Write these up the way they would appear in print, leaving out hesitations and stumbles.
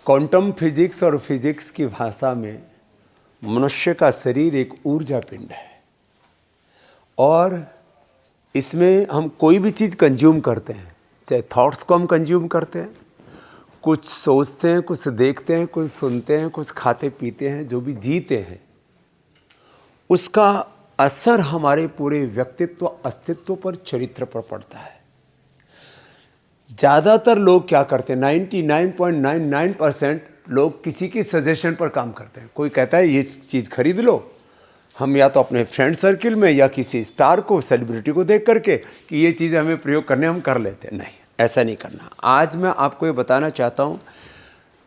Quantum physics और physics की भाषा में मनुष्य का शरीर एक ऊर्जा पिंड है और इसमें हम कोई भी चीज़ कंज्यूम करते हैं, चाहे थॉट्स को हम कंज्यूम करते हैं, कुछ सोचते हैं, कुछ देखते हैं, कुछ सुनते हैं, कुछ खाते पीते हैं, जो भी जीते हैं, उसका असर हमारे पूरे व्यक्तित्व अस्तित्व पर, चरित्र पर पड़ता है। ज़्यादातर लोग क्या करते हैं, 99.99% लोग किसी की सजेशन पर काम करते हैं। कोई कहता है ये चीज़ खरीद लो, हम या तो अपने फ्रेंड सर्किल में या किसी स्टार को, सेलिब्रिटी को देख करके कि ये चीज़ हमें प्रयोग करने हम कर लेते हैं। नहीं, ऐसा नहीं करना। आज मैं आपको ये बताना चाहता हूँ,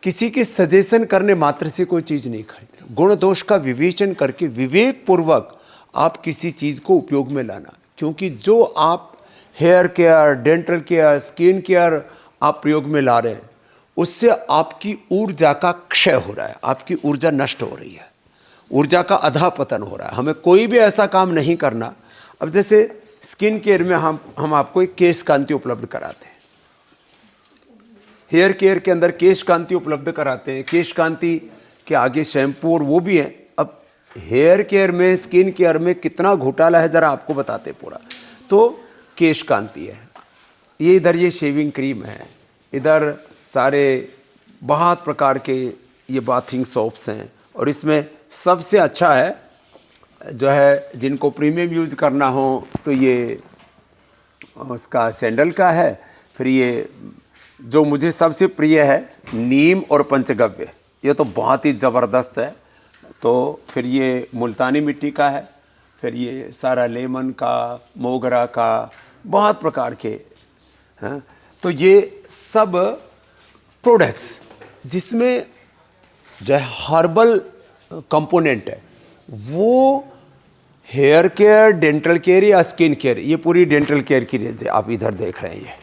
किसी के सजेशन करने मात्र से कोई चीज़ नहीं खरीदना। गुण दोष का विवेचन करके विवेक पूर्वक आप किसी चीज़ को उपयोग में लाना, क्योंकि जो आप hair care, dental care, skin care आप प्रयोग में ला रहे हैं, उससे आपकी ऊर्जा का क्षय हो रहा है, आपकी ऊर्जा नष्ट हो रही है, ऊर्जा का अधःपतन हो रहा है। हमें कोई भी ऐसा काम नहीं करना। अब जैसे स्किन केयर में हम आपको एक केश कांति उपलब्ध कराते हैं, हेयर केयर के अंदर केश कांति उपलब्ध कराते हैं, केश कांति के आगे शैम्पू और वो भी है। अब हेयर केयर में, स्किन केयर में कितना घोटाला है ज़रा आपको बताते पूरा। तो केश कांति है, ये इधर ये शेविंग क्रीम है, इधर सारे बहुत प्रकार के ये बाथिंग सोप्स हैं, और इसमें सबसे अच्छा है जो है, जिनको प्रीमियम यूज़ करना हो तो ये उसका सैंडल का है। फिर ये जो मुझे सबसे प्रिय है, नीम और पंचगव्य, ये तो बहुत ही ज़बरदस्त है। तो फिर ये मुल्तानी मिट्टी का है, फिर ये सारा लेमन का, मोगरा का, बहुत प्रकार के हैं। तो ये सब प्रोडक्ट्स जिसमें जो है हर्बल कंपोनेंट है, वो हेयर केयर, डेंटल केयर या स्किन केयर, ये पूरी डेंटल केयर की रेंज है। आप इधर देख रहे हैं, ये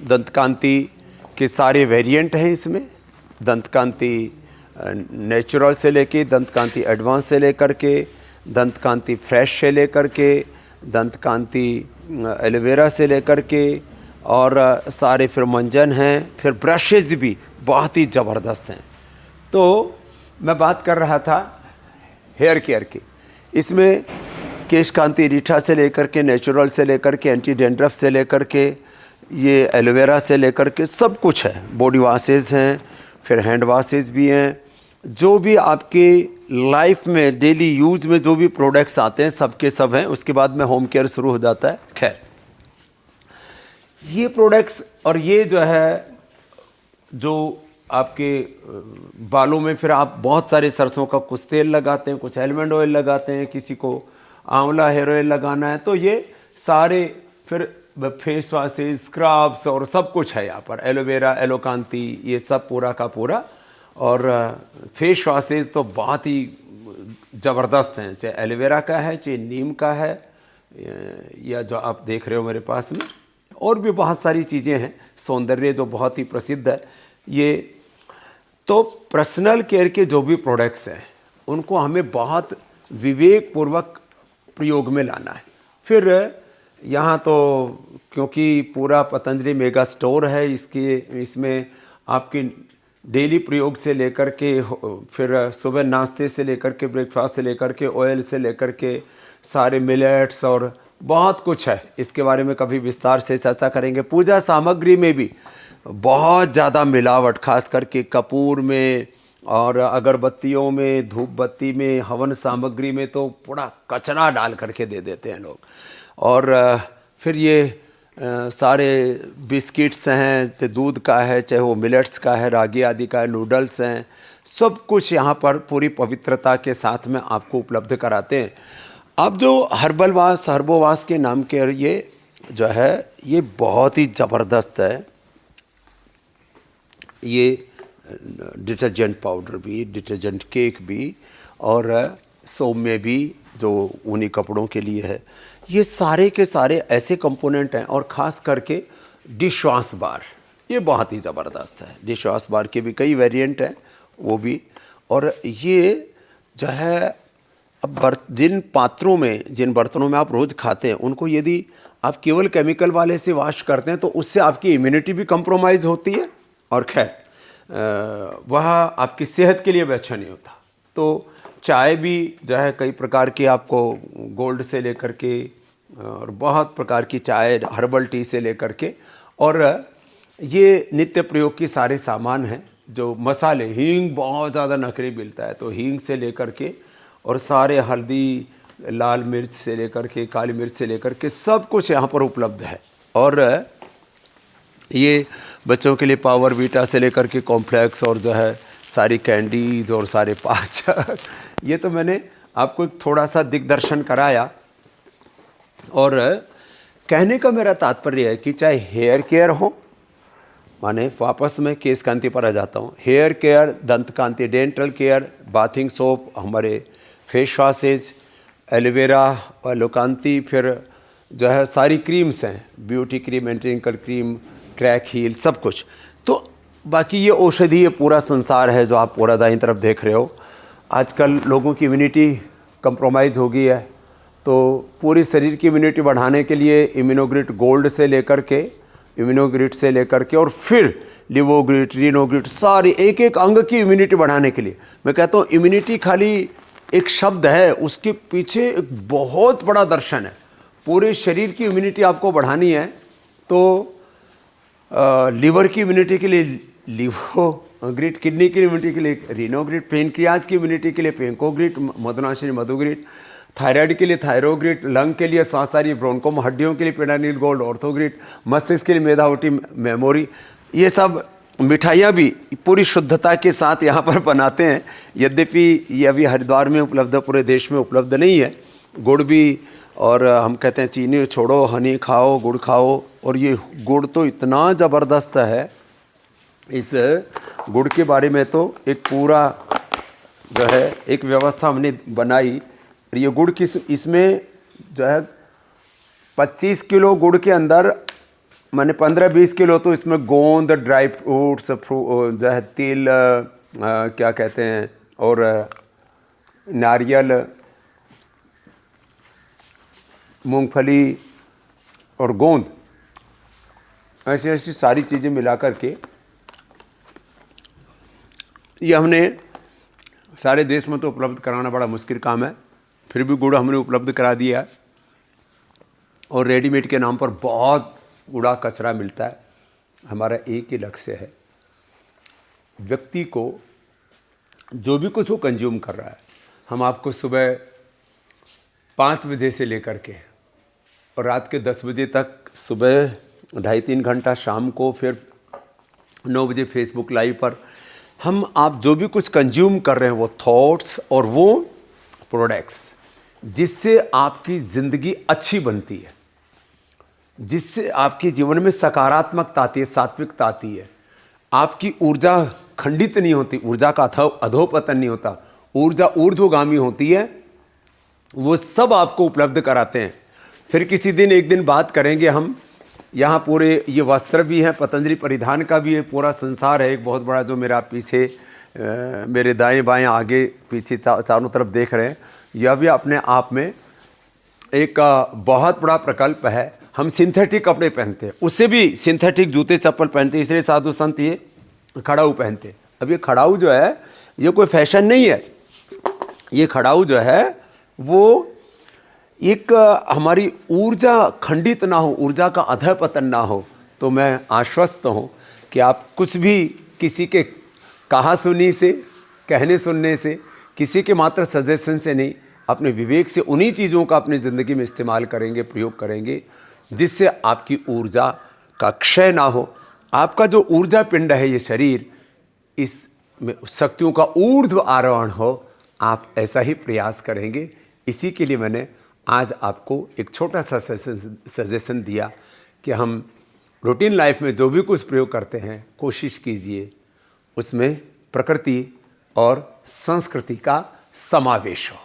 दंतकांति के सारे वेरिएंट हैं इसमें। दंतकांति नेचुरल से लेके, दंतकांति एडवांस से लेकर के, दंतकांति फ्रेश से लेकर के, दंतकांति एलोवेरा से लेकर के, और सारे फिर मंजन हैं, फिर ब्रशेज भी बहुत ही ज़बरदस्त हैं। तो मैं बात कर रहा था हेयर केयर की। इसमें केश कांति रीठा से लेकर के, नेचुरल से लेकर के, एंटी डेंड्रफ से लेकर के, ये एलोवेरा से लेकर के सब कुछ है। बॉडी वॉशेज़ हैं, फिर हैंड वॉशेज़ भी हैं। जो भी आपके लाइफ में डेली यूज़ में जो भी प्रोडक्ट्स आते हैं सब के सब हैं। उसके बाद में होम केयर शुरू हो जाता है। खैर, ये प्रोडक्ट्स और ये जो है, जो आपके बालों में फिर आप बहुत सारे सरसों का कुछ तेल लगाते हैं, कुछ आलमंड ऑयल लगाते हैं, किसी को आंवला हेयर ऑयल लगाना है, तो ये सारे फिर फेस वॉशेज, स्क्रब्स और सब कुछ है यहाँ पर। एलोवेरा, एलोकांति, ये सब पूरा का पूरा। और फेस वॉशेज तो बहुत ही ज़बरदस्त हैं, चाहे एलोवेरा का है, चाहे नीम का है, या जो आप देख रहे हो मेरे पास में, और भी बहुत सारी चीज़ें हैं। सौंदर्य जो बहुत ही प्रसिद्ध है ये। तो पर्सनल केयर के जो भी प्रोडक्ट्स हैं उनको हमें बहुत विवेक पूर्वक प्रयोग में लाना है। फिर यहाँ तो क्योंकि पूरा पतंजलि मेगा स्टोर है, इसमें आपकी डेली प्रयोग से लेकर के, फिर सुबह नाश्ते से लेकर के, ब्रेकफास्ट से लेकर के, ऑयल से लेकर के, सारे मिलेट्स और बहुत कुछ है। इसके बारे में कभी विस्तार से चर्चा करेंगे। पूजा सामग्री में भी बहुत ज़्यादा मिलावट, खास करके कपूर में और अगरबत्तियों में, धूप बत्ती में, हवन सामग्री में तो पूरा कचरा डाल करके दे देते हैं लोग। और फिर ये सारे बिस्किट्स हैं, चाहे दूध का है, चाहे वो मिलेट्स का है, रागी आदि का है, नूडल्स हैं, सब कुछ यहाँ पर पूरी पवित्रता के साथ में आपको उपलब्ध कराते हैं। अब जो हर्बलवास, हर्बोवास के नाम के ये जो है, ये बहुत ही ज़बरदस्त है। ये डिटर्जेंट पाउडर भी, डिटर्जेंट केक भी, और सोम में भी जो ऊनी कपड़ों के लिए है, ये सारे के सारे ऐसे कंपोनेंट हैं। और ख़ास करके डिश वॉश बार, ये बहुत ही ज़बरदस्त है। डिश वॉश बार के भी कई वेरिएंट हैं वो भी। और ये जो है, अब जिन पात्रों में, जिन बर्तनों में आप रोज़ खाते हैं, उनको यदि आप केवल केमिकल वाले से वॉश करते हैं तो उससे आपकी इम्यूनिटी भी कंप्रोमाइज़ होती है। और खैर, वह आपकी सेहत के लिए भी अच्छा नहीं होता। तो चाय भी जो है कई प्रकार की आपको गोल्ड से लेकर के और बहुत प्रकार की चाय, हर्बल टी से लेकर के, और ये नित्य प्रयोग की सारे सामान हैं। जो मसाले, हींग बहुत ज़्यादा नकली मिलता है, तो हींग से लेकर के और सारे हल्दी, लाल मिर्च से लेकर के, काली मिर्च से लेकर के सब कुछ यहाँ पर उपलब्ध है। और ये बच्चों के लिए पावर बीटा से लेकर के कॉम्प्लेक्स और जो है सारी कैंडीज़ और सारे पाचक, ये तो मैंने आपको एक थोड़ा सा दिग्दर्शन कराया। और कहने का मेरा तात्पर्य है कि चाहे हेयर केयर हो, माने वापस मैं केश कांति पर आ जाता हूँ, hair care, Dant Kanti, dental care, bathing soap, हमारे फेस वॉशेज, एलोवेरा और लोकांति, फिर जो है सारी क्रीम्स हैं, beauty cream, anti wrinkle cream, crack heal, सब कुछ। तो बाकी ये औषधि पूरा संसार है जो आप पूरा दाईं तरफ देख रहे हो। आजकल लोगों की इम्यूनिटी कंप्रोमाइज़ हो गई है, तो पूरी शरीर की इम्यूनिटी बढ़ाने के लिए इम्यूनोग्रिड गोल्ड से लेकर के, इम्यूनोग्रिड से लेकर के और फिर लिवोग्रिड, रीनोग्रिड, सारी एक एक अंग की इम्यूनिटी बढ़ाने के लिए। मैं कहता हूँ इम्यूनिटी खाली एक शब्द है, उसके पीछे एक बहुत बड़ा दर्शन है। पूरे शरीर की इम्यूनिटी आपको बढ़ानी है तो लीवर की इम्यूनिटी के लिए लिवोग्रिड, किडनी की इम्यूनिटी के लिए रीनोग्रिड, पेनक्रियाज की इम्यूनिटी के लिए पेंकोग्रिड, मधुनाशिनी मधुग्रिड, थायराइड के लिए थायरोग्रिड, लंग के लिए सांसारी ब्रोंकोम, हड्डियों के लिए पेडानिल गोल्ड ऑर्थोग्रिड, मस्तिष्क के लिए मेधावटी मेमोरी। ये सब मिठाइयाँ भी पूरी शुद्धता के साथ यहाँ पर बनाते हैं। यद्यपि ये अभी हरिद्वार में उपलब्ध, पूरे देश में उपलब्ध नहीं है। गुड़ भी, और हम कहते हैं चीनी छोड़ो, हनी खाओ, गुड़ खाओ। और ये गुड़ तो इतना ज़बरदस्त है, इस गुड़ के बारे में तो एक पूरा जो है एक व्यवस्था हमने बनाई। ये गुड़ इसमें जो है 25 किलो गुड़ के अंदर मैंने 15-20 किलो तो इसमें गोंद, ड्राई फ्रूट्स, जो है तिल, क्या कहते हैं, और नारियल, मूंगफली और गोंद, ऐसी ऐसी सारी चीज़ें मिला कर के ये हमने सारे देश में तो उपलब्ध कराना बड़ा मुश्किल काम है, फिर भी गुड़ हमने उपलब्ध करा दिया। और रेडीमेड के नाम पर बहुत कूड़ा कचरा मिलता है। हमारा एक ही लक्ष्य है, व्यक्ति को जो भी कुछ वो कंज्यूम कर रहा है, हम आपको सुबह 5 बजे से लेकर के और रात के 10 बजे तक, सुबह 2.5-3 घंटा, शाम को फिर 9 बजे फेसबुक लाइव पर हम आप जो भी कुछ कंज्यूम कर रहे हैं वो थॉट्स और वो प्रोडक्ट्स, जिससे आपकी ज़िंदगी अच्छी बनती है, जिससे आपके जीवन में सकारात्मकता आती है, सात्विकता आती है, आपकी ऊर्जा खंडित नहीं होती, ऊर्जा का अधोपतन नहीं होता, ऊर्जा ऊर्ध्वगामी होती है, वो सब आपको उपलब्ध कराते हैं। फिर किसी दिन एक दिन बात करेंगे हम। यहाँ पूरे ये वस्त्र भी हैं, पतंजलि परिधान का भी ये पूरा संसार है एक बहुत बड़ा, जो मेरा पीछे मेरे दाएं बाएं आगे पीछे चारों तरफ देख रहे हैं। यह भी अपने आप में एक बहुत बड़ा प्रकल्प है। हम सिंथेटिक कपड़े पहनते हैं, उससे भी सिंथेटिक जूते चप्पल पहनते हैं, इसलिए साधु संत ये खड़ाऊ पहनते हैं। अब ये खड़ाऊ जो है ये कोई फैशन नहीं है, ये खड़ाऊ जो है वो एक हमारी ऊर्जा खंडित ना हो, ऊर्जा का अधःपतन ना हो। तो मैं आश्वस्त हूँ कि आप कुछ भी किसी के कहा सुनी से, कहने सुनने से, किसी के मात्र सजेशन से नहीं, अपने विवेक से उन्हीं चीज़ों का अपनी ज़िंदगी में इस्तेमाल करेंगे, प्रयोग करेंगे, जिससे आपकी ऊर्जा का क्षय ना हो। आपका जो ऊर्जा पिंड है ये शरीर, इसमें शक्तियों का ऊर्ध्व आरोहण हो, आप ऐसा ही प्रयास करेंगे। इसी के लिए मैंने आज आपको एक छोटा सा सजेशन दिया कि हम रूटीन लाइफ में जो भी कुछ प्रयोग करते हैं, कोशिश कीजिए उसमें प्रकृति और संस्कृति का समावेश हो।